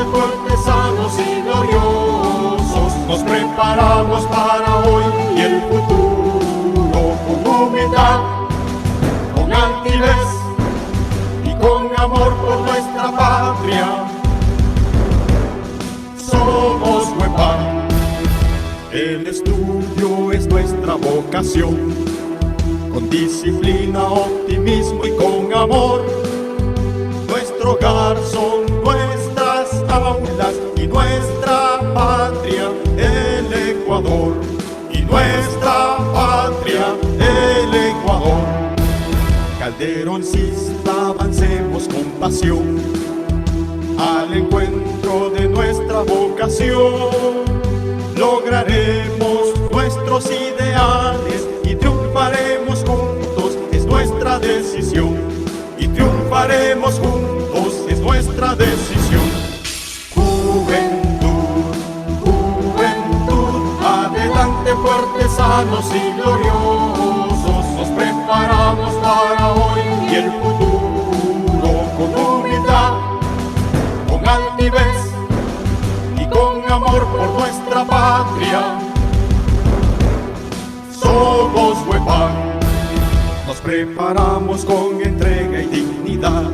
fuertes, sanos y gloriosos, nos preparamos para hoy y el futuro con humildad, con altivez y con amor por nuestra patria. Somos Huepar, el estudio es nuestra vocación, con disciplina, optimismo y con amor. Nuestro hogar son nuestras aulas y nuestra patria, el Ecuador. Y nuestra patria, el Ecuador. Calderoncista, avancemos con pasión al encuentro de nuestra vocación. Lograremos nuestros ideales y triunfaremos juntos, es nuestra decisión. Y triunfaremos juntos, es nuestra decisión. Juventud, juventud, adelante fuertes, sanos y gloriosos, nos preparamos para hoy y el futuro con humildad, con altivez y con amor por nuestra patria. Somos Huepar. Nos preparamos con entrega y dignidad,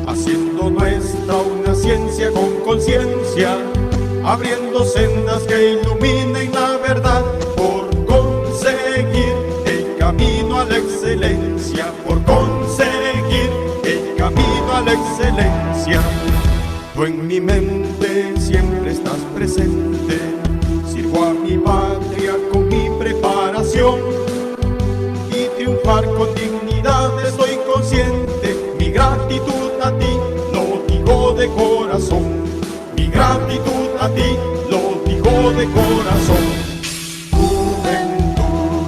haciendo nuestra una ciencia con conciencia, abriendo sendas que iluminen la verdad, por conseguir el camino a la excelencia, por conseguir el camino a la excelencia. Tú en mi mente siempre estás presente, sirvo a mi patria con mi preparación. Triunfar con dignidad, estoy consciente. Mi gratitud a ti lo digo de corazón. Mi gratitud a ti lo digo de corazón. Juventud,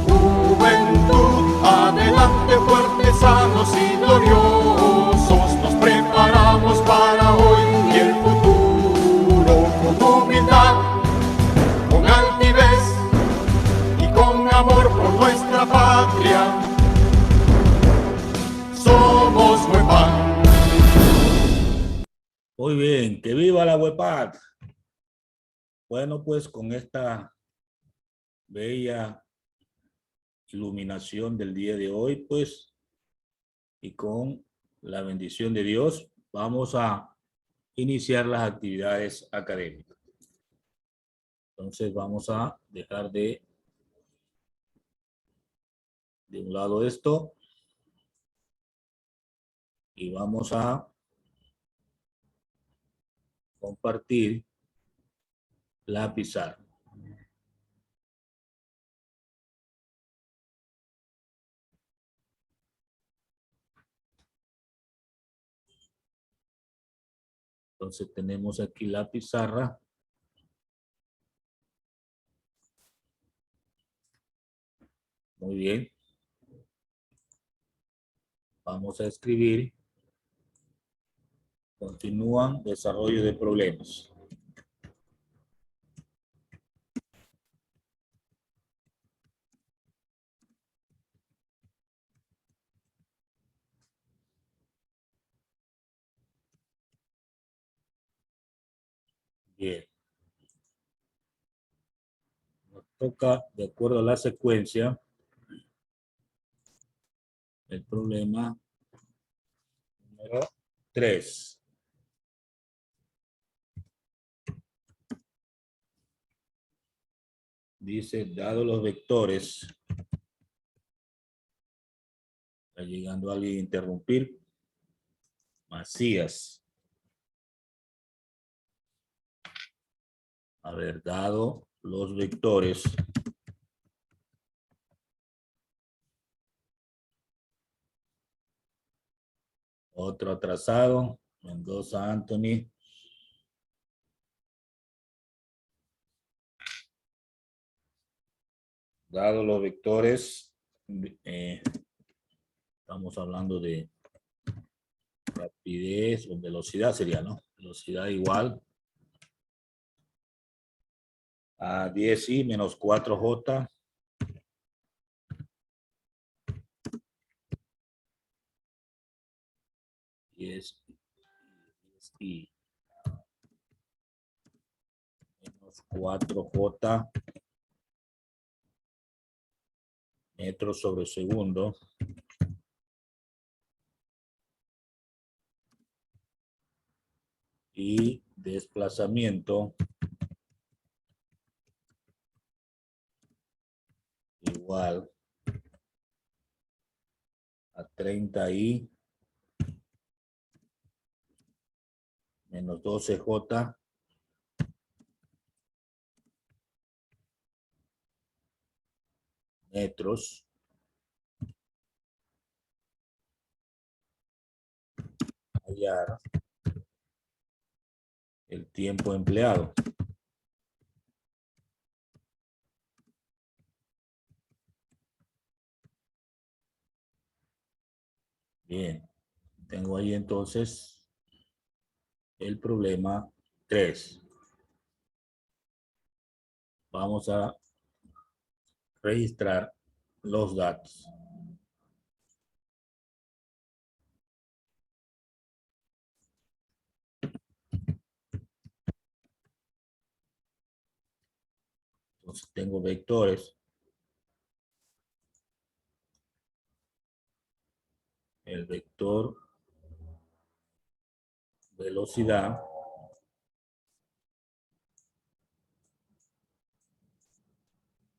juventud, adelante fuertes, sanos y gloriosos, nos preparamos para hoy y el futuro con humildad, con altivez y con amor por nuestra patria. Somos Huepar. Muy bien, que viva la Huepar. Bueno, pues con esta bella iluminación del día de hoy, pues, y con la bendición de Dios, vamos a iniciar las actividades académicas. Entonces vamos a dejar de un lado esto y vamos a compartir la pizarra. Entonces tenemos aquí la pizarra. Muy bien. Vamos a escribir. Continúan desarrollo de problemas. Bien. Nos toca, de acuerdo a la secuencia, el problema número 3. Dice, dado los vectores, está llegando alguien a interrumpir. Macías. A ver, dado los vectores. Otro atrasado. Mendoza Anthony. Dado los vectores, estamos hablando de rapidez o velocidad sería, ¿no? Velocidad igual a 10i menos 4j y menos 4J metros sobre segundo y desplazamiento igual a 30i menos 12J metros hallar el tiempo empleado. Bien, tengo ahí entonces el problema 3. Vamos a registrar los datos. Entonces tengo vectores. El vector velocidad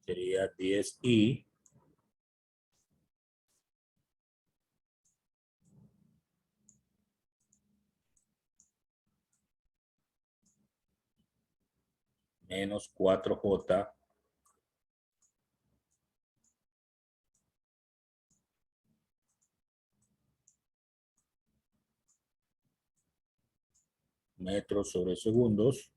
sería 10i menos 4J metros sobre segundos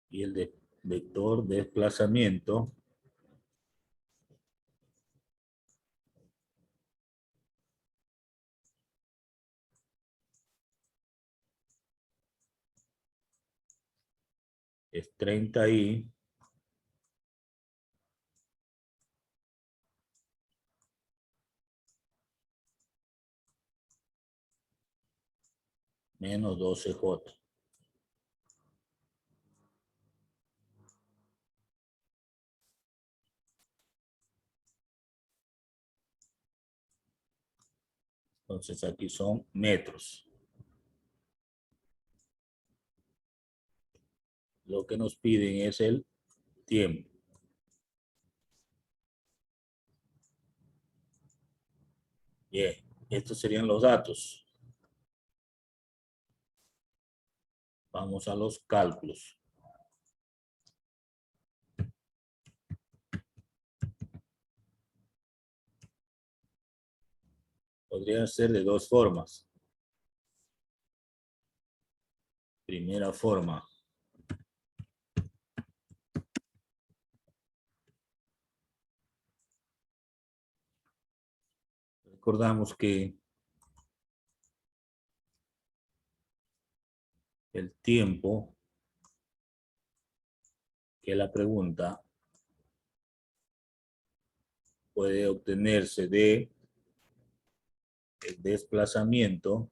y el vector desplazamiento es 30i menos 12J. Entonces aquí son metros. Lo que nos piden es el tiempo. Bien, estos serían los datos. Vamos a los cálculos. Podrían ser de dos formas. Primera forma. Recordamos que el tiempo, que la pregunta, puede obtenerse de el desplazamiento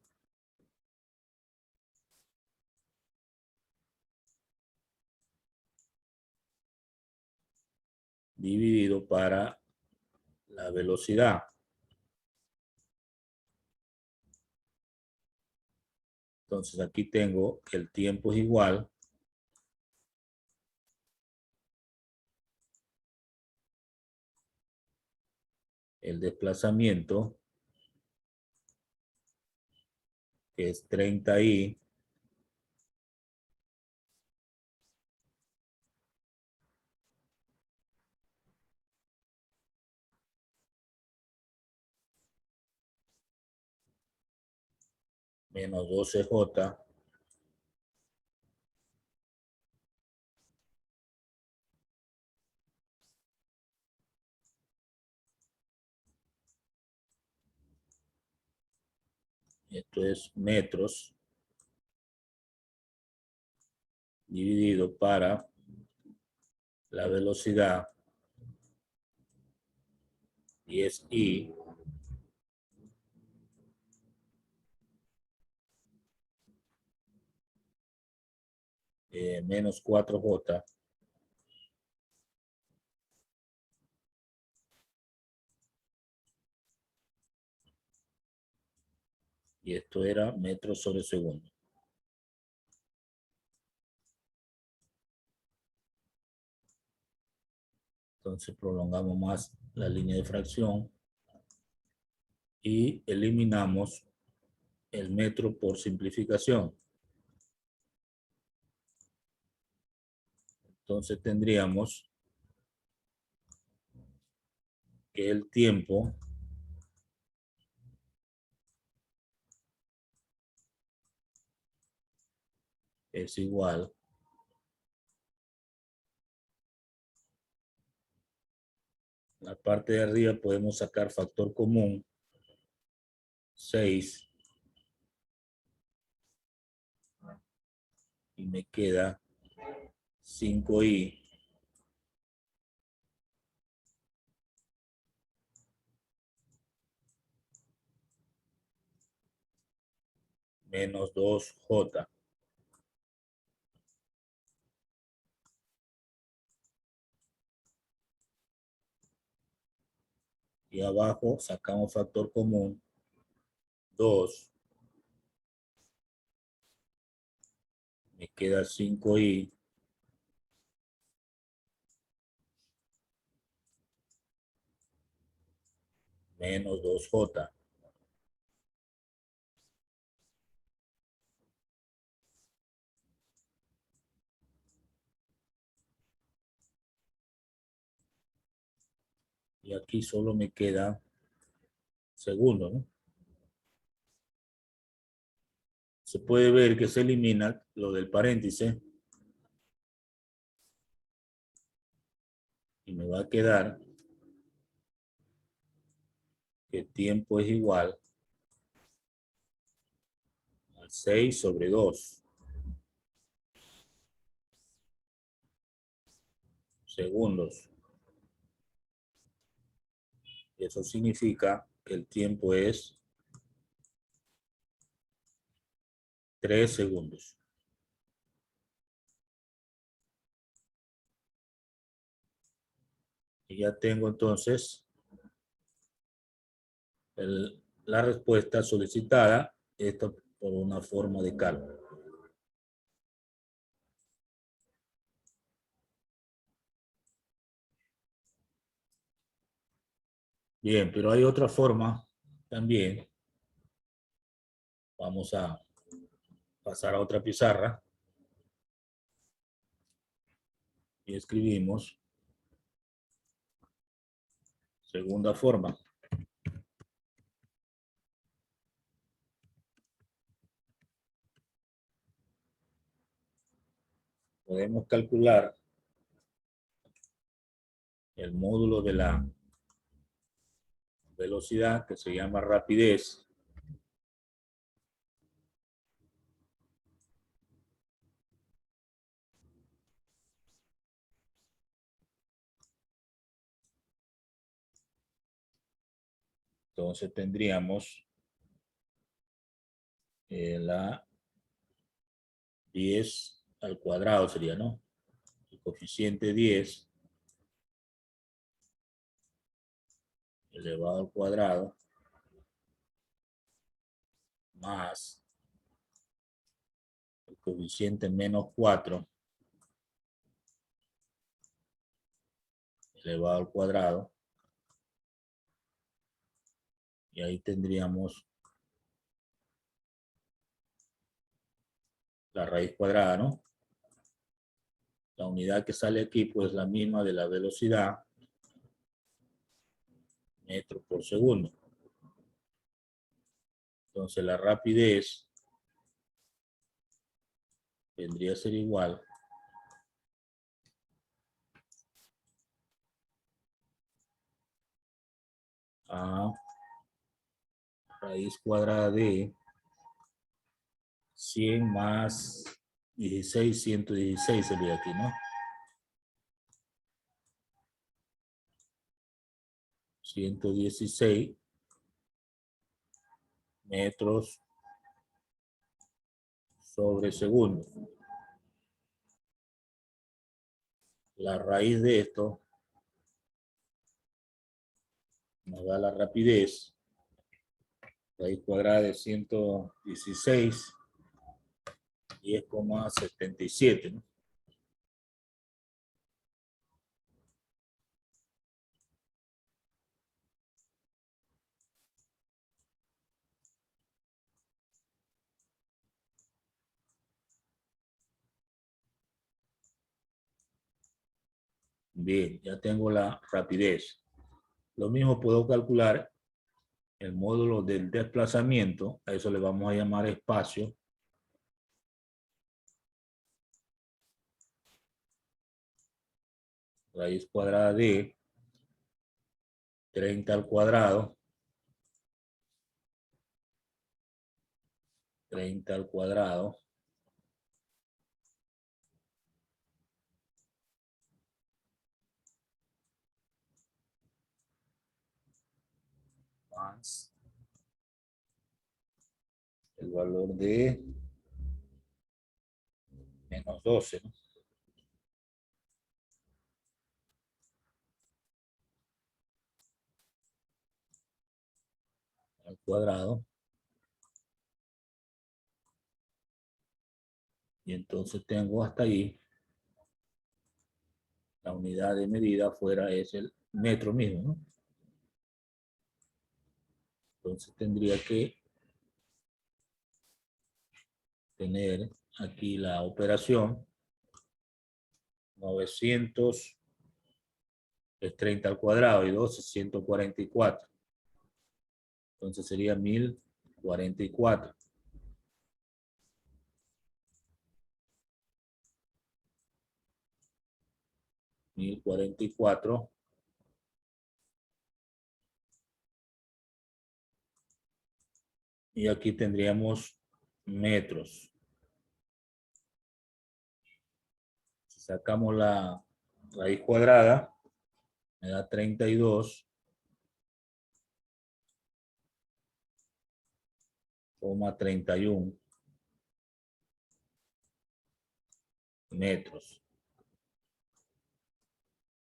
dividido para la velocidad. Entonces aquí tengo que el tiempo es igual el desplazamiento, que es 30i menos 12J esto es metros dividido para la velocidad y es i menos 4J. Y esto era metros sobre segundo. Entonces prolongamos más la línea de fracción y eliminamos el metro por simplificación. Entonces tendríamos que el tiempo es igual en la parte de arriba podemos sacar factor común 6 y me queda 5i menos 2J. Y abajo sacamos factor común 2. Me queda 5i menos 2J. Y aquí solo me queda segundo, ¿no? Se puede ver que se elimina lo del paréntesis y me va a quedar que tiempo es igual a 6 sobre 2 segundos. Eso significa que el tiempo es 3 segundos. Y ya tengo entonces la respuesta solicitada, esto por una forma de cálculo. Bien, pero hay otra forma también. Vamos a pasar a otra pizarra y escribimos segunda forma. Podemos calcular el módulo de la velocidad, que se llama rapidez, entonces tendríamos la 10 al cuadrado sería, ¿no? El coeficiente 10 elevado al cuadrado más el coeficiente menos 4 elevado al cuadrado, y ahí tendríamos la raíz cuadrada, ¿no? La unidad que sale aquí pues la misma de la velocidad, metros por segundo. Entonces la rapidez vendría a ser igual a raíz cuadrada de 100 más 16, 116 sería aquí, ¿no? 116 metros sobre segundo. la raíz de esto nos da la rapidez. Raíz cuadrada de 116, 10,77, ¿no? Bien, ya tengo la rapidez. Lo mismo puedo calcular el módulo del desplazamiento. A eso le vamos a llamar espacio. Raíz cuadrada de 30 al cuadrado. 30 al cuadrado. Más el valor de menos 12, ¿no? Al cuadrado. Y entonces tengo hasta ahí. La unidad de medida afuera es el metro mismo, ¿no? Entonces tendría que tener aquí la operación 900 es 30 al cuadrado y 12 es 144. Entonces sería 1044. Y aquí tendríamos metros. Si sacamos la raíz cuadrada, me da 32,31 metros.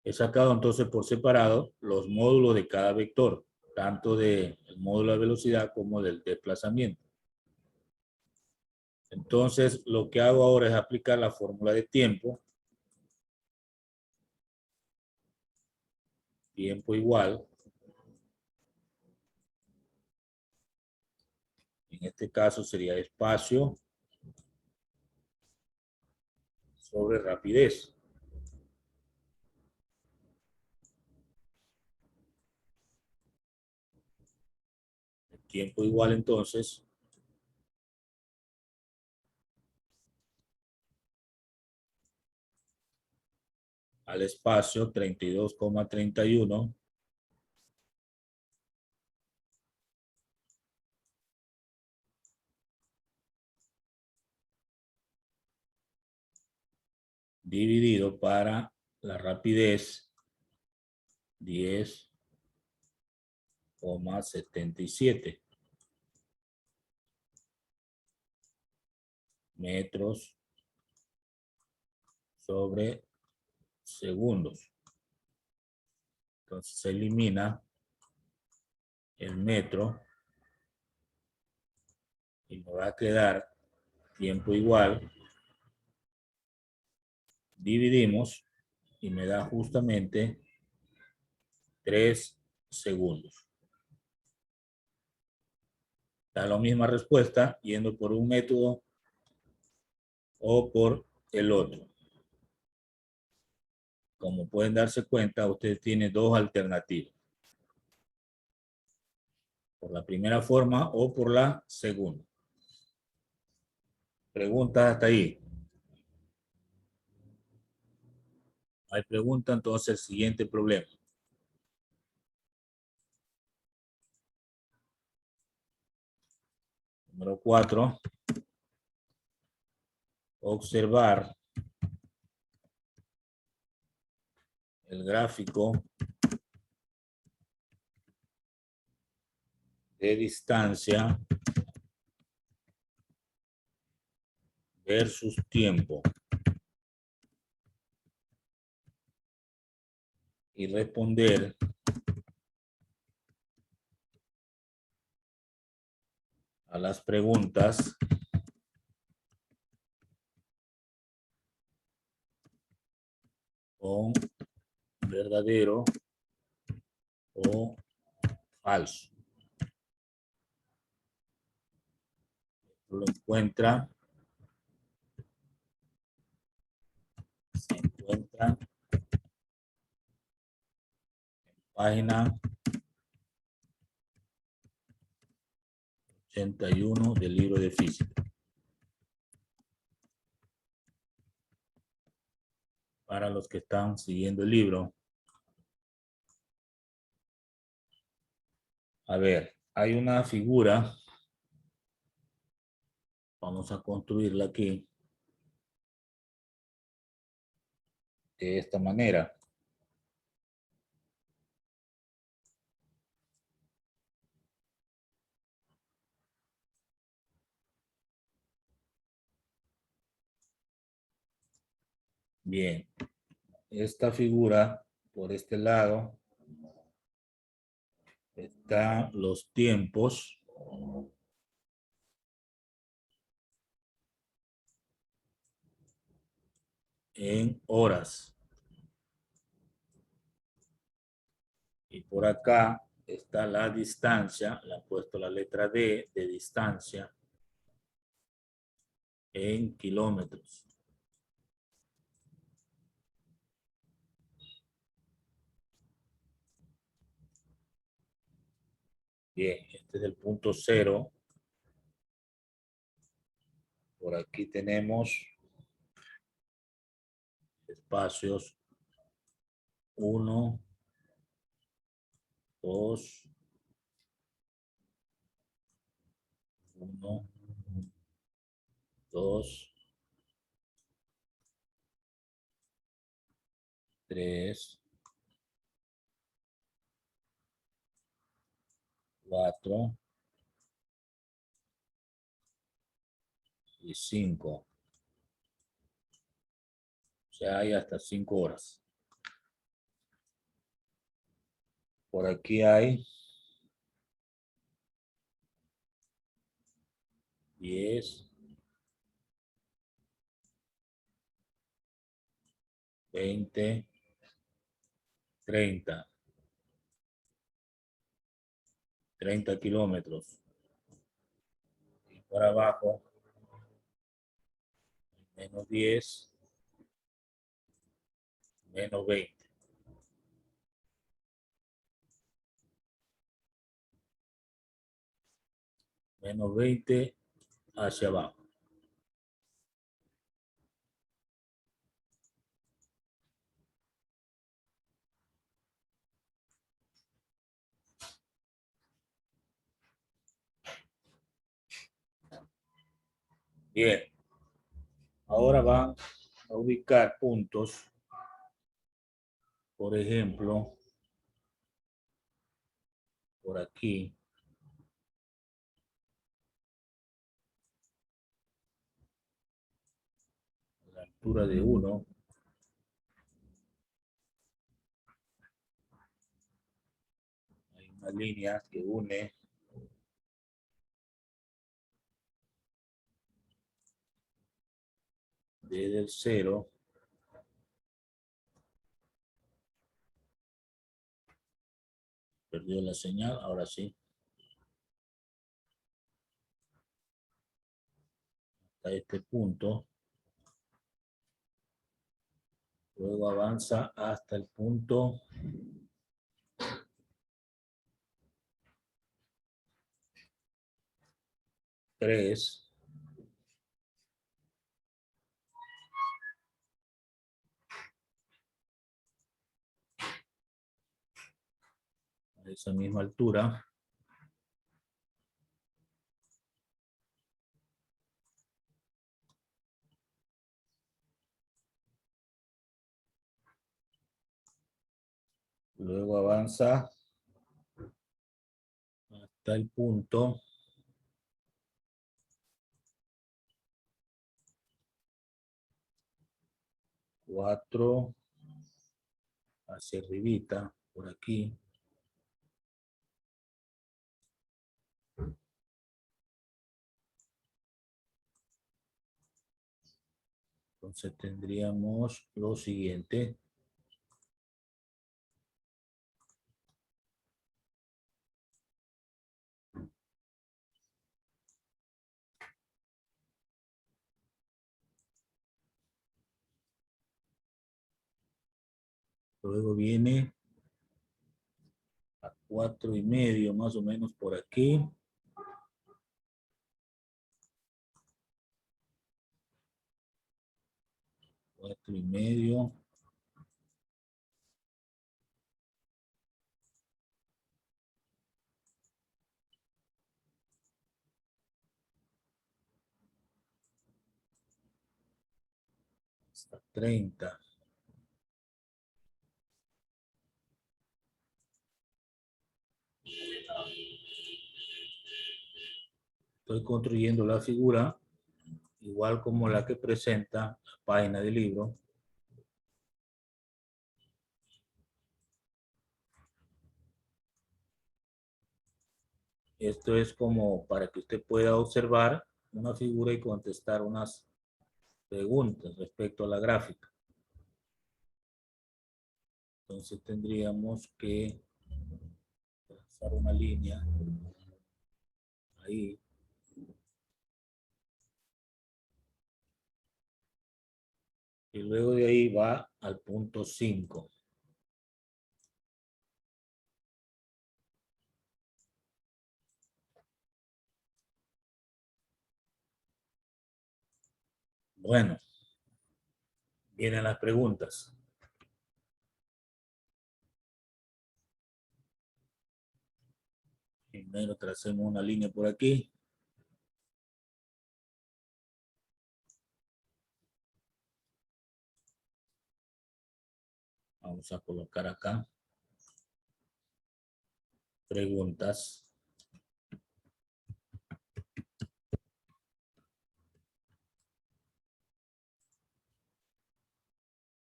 He sacado entonces por separado los módulos de cada vector, tanto del módulo de velocidad como del desplazamiento. Entonces, lo que hago ahora es aplicar la fórmula de tiempo. Tiempo igual. En este caso sería espacio sobre rapidez. El tiempo igual entonces al espacio 32,31 dividido para la rapidez 10,77 metros sobre segundos. Entonces se elimina el metro y me va a quedar tiempo igual. Dividimos y me da justamente 3 segundos. Da la misma respuesta yendo por un método o por el otro. Como pueden darse cuenta, usted tiene dos alternativas. Por la primera forma o por la segunda. Preguntas hasta ahí. Hay pregunta, entonces el siguiente problema. Número 4. Observar el gráfico de distancia versus tiempo. y responder a las preguntas con verdadero o falso. Lo encuentra, se encuentra en página 81 del libro de física. Para los que están siguiendo el libro, a ver, hay una figura, vamos a construirla aquí, de esta manera. Bien, esta figura, por este lado, están los tiempos en horas. Y por acá está la distancia, le han puesto la letra D de distancia en kilómetros. Bien, este es el punto 0. Por aquí tenemos espacios 1, 2, 1, 2, 3, 4 y 5. O sea, hay hasta 5 horas. Por aquí hay 10, 20, 30. 30 kilómetros. Y por abajo, menos 10, menos 20. Menos 20 hacia abajo. Bien. Ahora van a ubicar puntos. Por ejemplo, por aquí. A la altura de 1. Hay una línea que une desde el 0 perdió la señal, ahora sí. Hasta este punto. Luego avanza hasta el punto 3. A esa misma altura. Luego avanza hasta el punto 4 hacia arribita, por aquí. Entonces tendríamos lo siguiente. Luego viene a 4,5, más o menos por aquí. Cuatro y medio. Hasta 30. Estoy construyendo la figura igual como la que presenta la página del libro. Esto es como para que usted pueda observar una figura y contestar unas preguntas respecto a la gráfica. Entonces tendríamos que trazar una línea ahí. Y luego de ahí va al punto 5. Bueno, vienen las preguntas. Primero tracemos una línea por aquí. Vamos a colocar acá preguntas.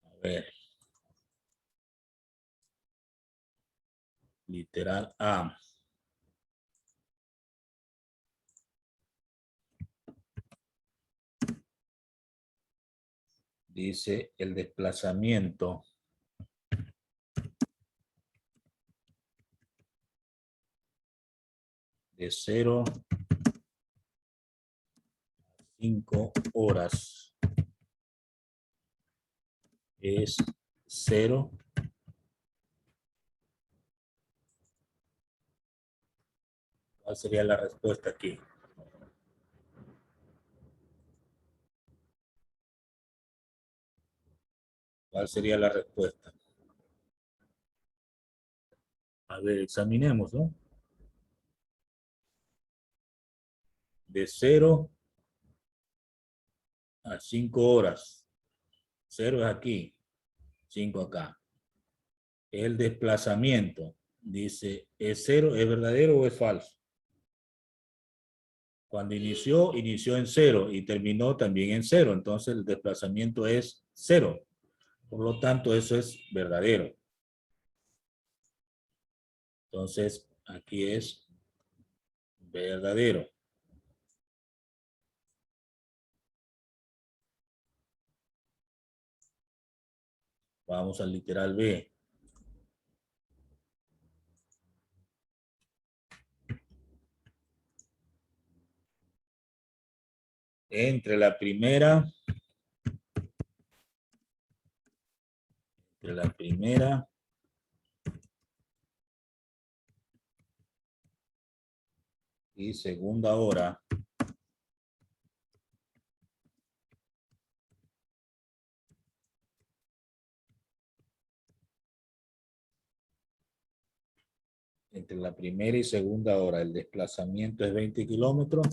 A ver. Literal A. Dice el desplazamiento de 0 a 5 horas es 0. ¿Cuál sería la respuesta aquí? ¿Cuál sería la respuesta? A ver, examinemos, ¿no? De 0 a 5 horas. 0 es aquí, 5 acá. El desplazamiento, dice, ¿es 0, es verdadero o es falso? Cuando inició en 0 y terminó también en 0. Entonces el desplazamiento es 0. Por lo tanto, eso es verdadero. Entonces, aquí es verdadero. Vamos al literal B. Entre la primera y segunda hora entre la primera y segunda hora el desplazamiento es 20 kilómetros.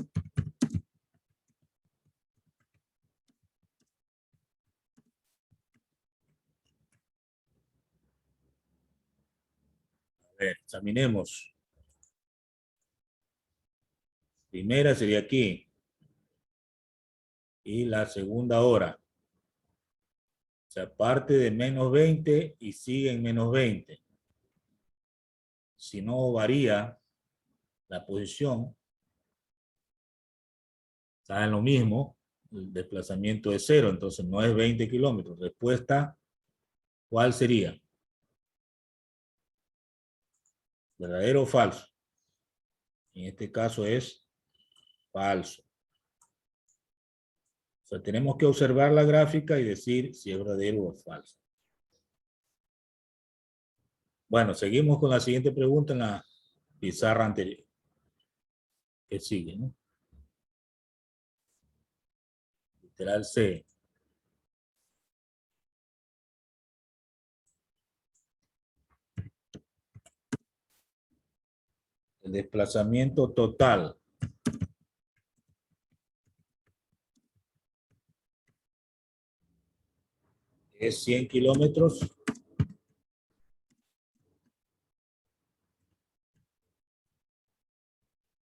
A ver, examinemos. Primera sería aquí. Y la segunda hora sea, parte de menos 20 y sigue en menos 20. Si no varía la posición, está en lo mismo, el desplazamiento es 0, entonces no es 20 kilómetros. Respuesta, ¿cuál sería? ¿Verdadero o falso? En este caso es falso. O sea, tenemos que observar la gráfica y decir si es verdadero o falso. Bueno, seguimos con la siguiente pregunta en la pizarra anterior. ¿Qué sigue, no? Literal C. El desplazamiento total es 100 kilómetros.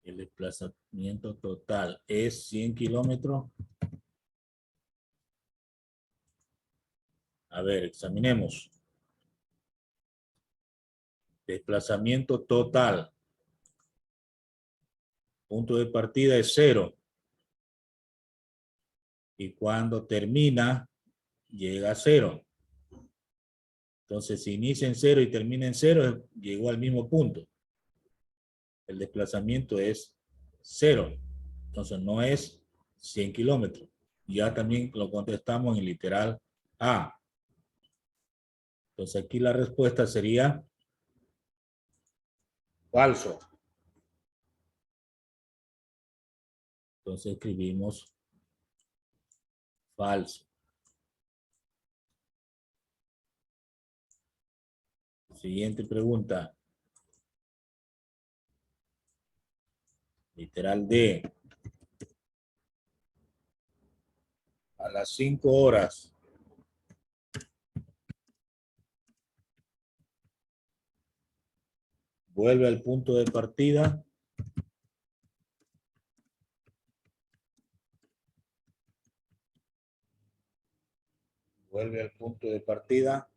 El desplazamiento total es 100 kilómetros. A ver, examinemos. Desplazamiento total. Punto de partida es 0. Y cuando termina, llega a 0. Entonces, si inicia en 0 y termina en 0, llegó al mismo punto. El desplazamiento es 0. Entonces, no es 100 kilómetros. Ya también lo contestamos en literal A. Entonces, aquí la respuesta sería falso. Entonces, escribimos falso. Siguiente pregunta. Literal D. A las 5 horas. Vuelve al punto de partida. Vuelve al punto de partida.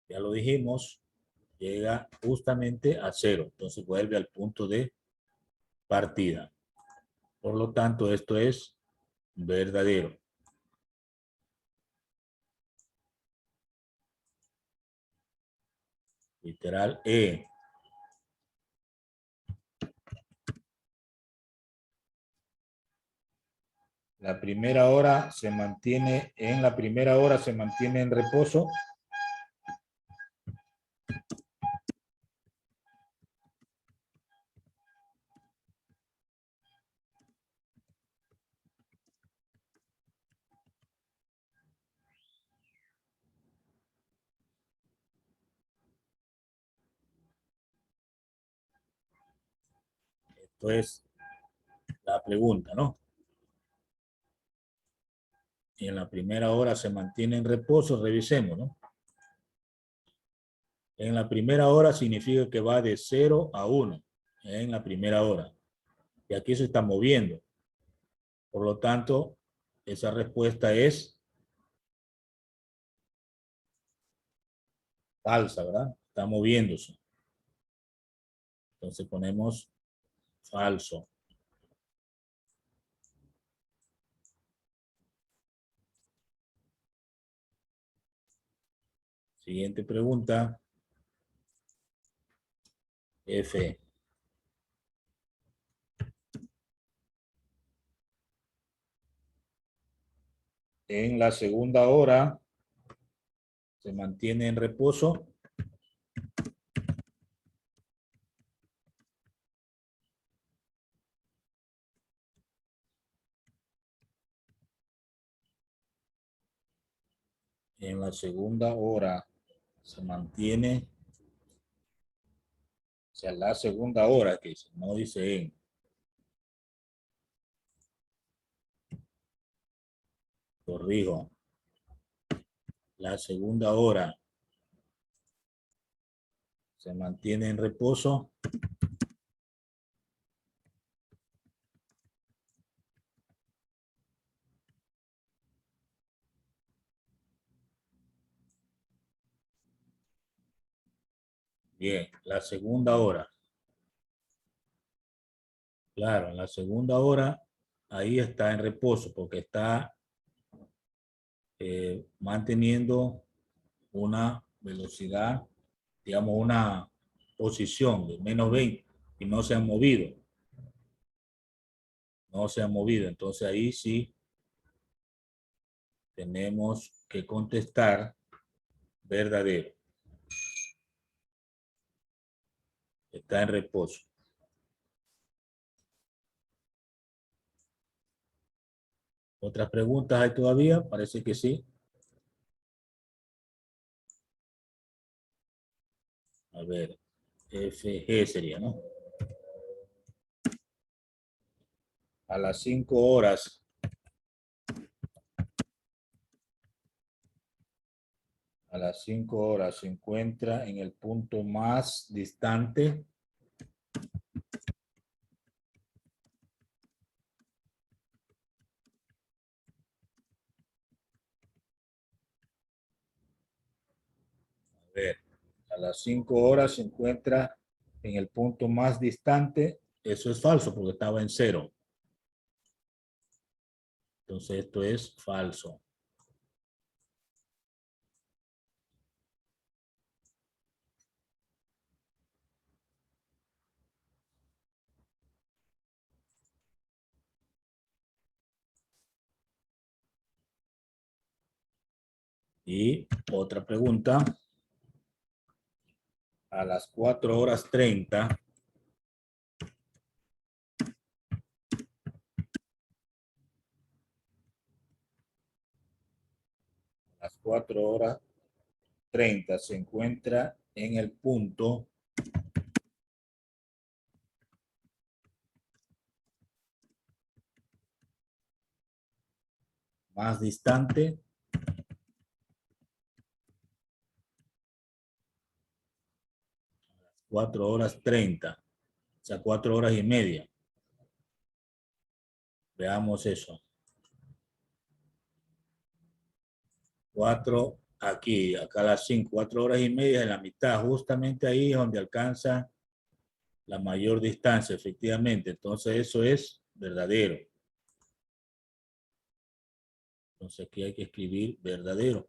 Ya lo dijimos. Llega justamente a 0. Entonces vuelve al punto de partida. Por lo tanto, esto es verdadero. Literal E. La primera hora se mantiene en reposo. Esto es la pregunta, ¿no? Y en la primera hora se mantiene en reposo, revisemos, ¿no? En la primera hora significa que va de 0 a 1, en la primera hora. Y aquí se está moviendo. Por lo tanto, esa respuesta es falsa, ¿verdad? Está moviéndose. Entonces ponemos falso. Siguiente pregunta. F. En la segunda hora se mantiene en reposo. En la segunda hora se mantiene, o sea, la segunda hora que dice, no dice en. Corrijo. La segunda hora se mantiene en reposo. Bien, la segunda hora. Claro, en la segunda hora, ahí está en reposo porque está manteniendo una velocidad, digamos, una posición de menos 20 y no se han movido. No se han movido. Entonces ahí sí tenemos que contestar verdadero. Está en reposo. ¿Otras preguntas hay todavía? Parece que sí. A ver, FG sería, ¿no? A las 5 horas. A las 5 horas se encuentra en el punto más distante. A ver, a las 5 horas se encuentra en el punto más distante. Eso es falso porque estaba en 0. Entonces esto es falso. Y otra pregunta. A las 4 horas 30. A las 4 horas 30 se encuentra en el punto más distante. 4 horas 30. O sea, 4 horas y media. Veamos eso. 4 aquí, acá a las 5, 4 horas y media en la mitad. Justamente ahí es donde alcanza la mayor distancia, efectivamente. Entonces eso es verdadero. Entonces aquí hay que escribir verdadero.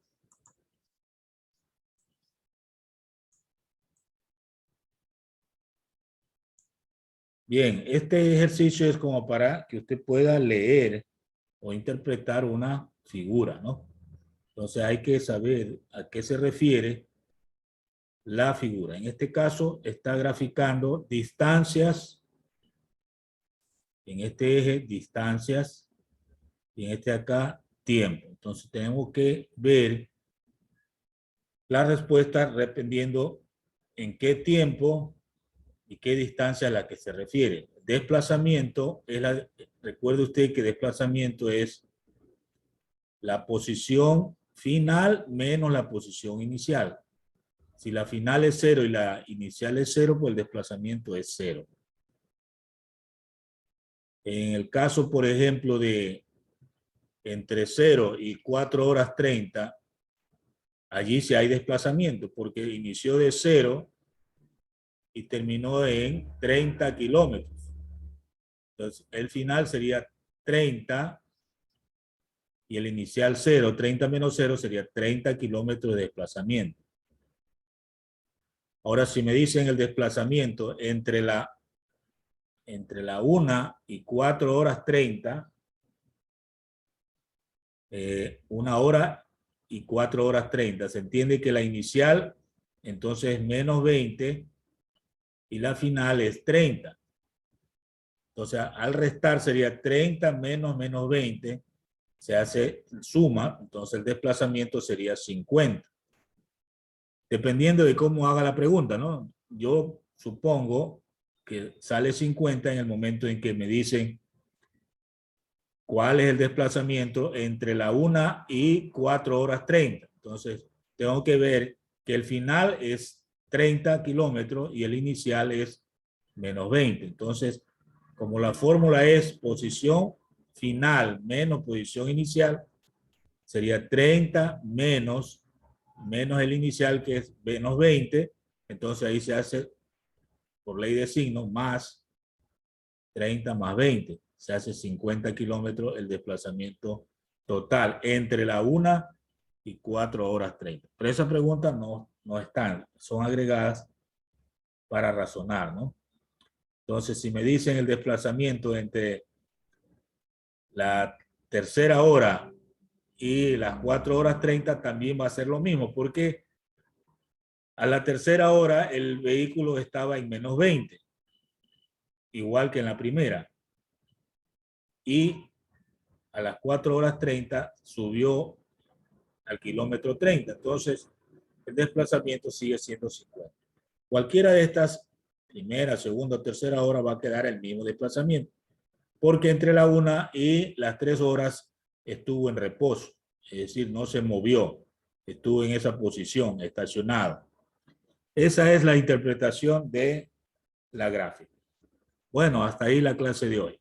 Bien, este ejercicio es como para que usted pueda leer o interpretar una figura, ¿no? Entonces hay que saber a qué se refiere la figura. En este caso está graficando distancias, en este eje distancias y en este acá tiempo. Entonces tenemos que ver la respuesta dependiendo en qué tiempo y qué distancia a la que se refiere. Desplazamiento es recuerde usted que desplazamiento es la posición final menos la posición inicial. Si la final es 0 y la inicial es 0, pues el desplazamiento es 0. En el caso, por ejemplo, de entre 0 y 4 horas 30, allí sí hay desplazamiento porque inició de 0 y terminó en 30 kilómetros. Entonces, el final sería 30 y el inicial 0, 30 menos 0 sería 30 kilómetros de desplazamiento. Ahora, si me dicen el desplazamiento entre la 1 y 4 horas 30, 1 hora y 4 horas 30, se entiende que la inicial entonces es menos 20 y la final es 30. Entonces, al restar sería 30 menos 20, se hace suma, entonces el desplazamiento sería 50. Dependiendo de cómo haga la pregunta, ¿no? Yo supongo que sale 50 en el momento en que me dicen cuál es el desplazamiento entre la 1 y 4 horas 30. Entonces, tengo que ver que el final es 30 kilómetros y el inicial es menos 20. Entonces, como la fórmula es posición final menos posición inicial, sería 30 menos el inicial, que es menos 20, Entonces ahí se hace por ley de signo más 30 más 20. Se hace 50 kilómetros el desplazamiento total entre la 1 y 4 horas 30. Pero esas preguntas no están, son agregadas para razonar, ¿no? Entonces, si me dicen el desplazamiento entre la tercera hora y las 4 horas 30, también va a ser lo mismo, porque a la tercera hora el vehículo estaba en menos 20, igual que en la primera. Y a las 4 horas 30 subió al kilómetro 30. Entonces, el desplazamiento sigue siendo 50. Cualquiera de estas primera, segunda o tercera hora va a quedar el mismo desplazamiento, porque entre la 1 y las 3 horas estuvo en reposo, es decir, no se movió, estuvo en esa posición, estacionado. Esa es la interpretación de la gráfica. Bueno, hasta ahí la clase de hoy.